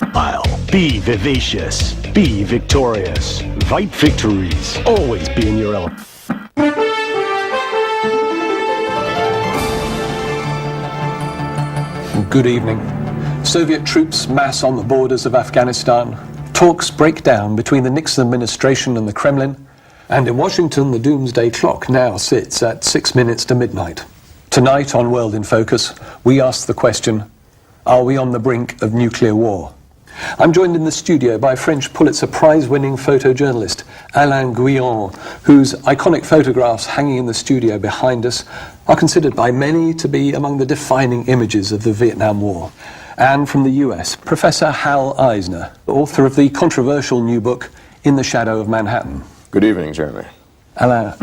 Be vivacious. Be victorious. Veidt victories. Always be in your element. Good evening. Soviet troops mass on the borders of Afghanistan. Talks break down between the Nixon administration and the Kremlin. And in Washington, the doomsday clock now sits at 6 minutes to midnight. Tonight on World in Focus, we ask the question, are we on the brink of nuclear war? I'm joined in the studio by French Pulitzer Prize-winning photojournalist Alain Guillon, whose iconic photographs hanging in the studio behind us are considered by many to be among the defining images of the Vietnam War. And from the US, Professor Hal Eisner, author of the controversial new book, In the Shadow of Manhattan. Good evening, Jeremy. Alain.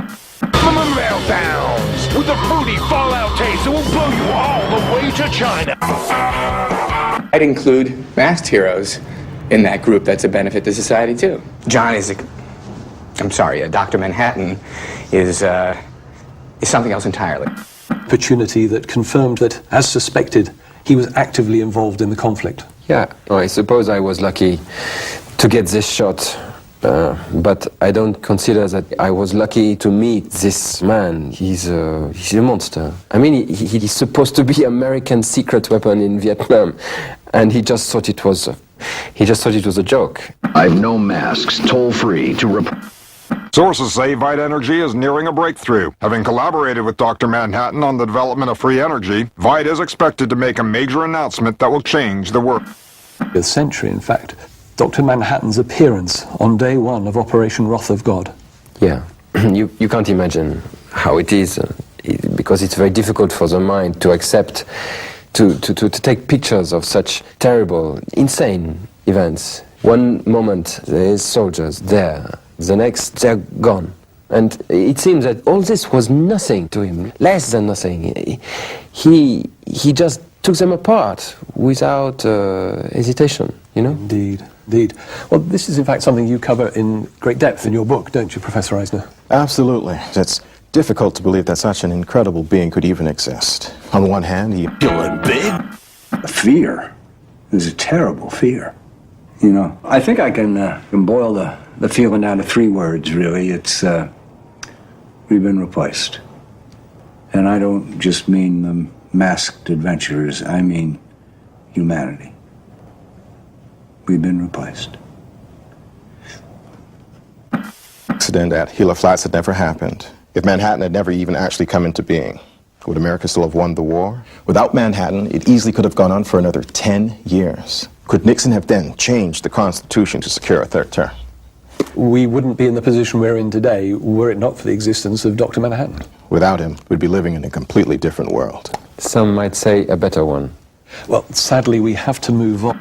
Meltdowns with the fruity fallout taste that will blow you all the way to China. I'd include masked heroes in that group. That's a benefit to society too. Dr. Manhattan is something else entirely. Opportunity that confirmed that, as suspected, he was actively involved in the conflict. Yeah, well, I suppose I was lucky to get this shot. But I don't consider that I was lucky to meet this man. He's a monster. I mean, he's supposed to be American secret weapon in Vietnam, and he just thought it was a joke. I've no masks, toll-free to report. Sources say Veidt Energy is nearing a breakthrough. Having collaborated with Dr. Manhattan on the development of free energy, Veidt is expected to make a major announcement that will change the world. A century, in fact. Dr. Manhattan's appearance on day one of Operation Wrath of God. Yeah, you can't imagine how it is, because it's very difficult for the mind to accept, to take pictures of such terrible, insane events. One moment there's soldiers there, the next they're gone. And it seems that all this was nothing to him, less than nothing. He just took them apart without hesitation, you know? Indeed. Well, this is in fact something you cover in great depth in your book, don't you, Professor Eisner? Absolutely. It's difficult to believe that such an incredible being could even exist. On one hand, he... Feeling big? Fear is a terrible fear. You know, I think I can boil the feeling down to 3 words, really. It's, we've been replaced. And I don't just mean the masked adventurers, I mean humanity. We've been replaced. Accident at Gila Flats had never happened. If Manhattan had never even actually come into being, would America still have won the war? Without Manhattan, it easily could have gone on for another 10 years. Could Nixon have then changed the Constitution to secure a third term? We wouldn't be in the position we're in today were it not for the existence of Dr. Manhattan. Without him, we'd be living in a completely different world. Some might say a better one. Well, sadly, we have to move on.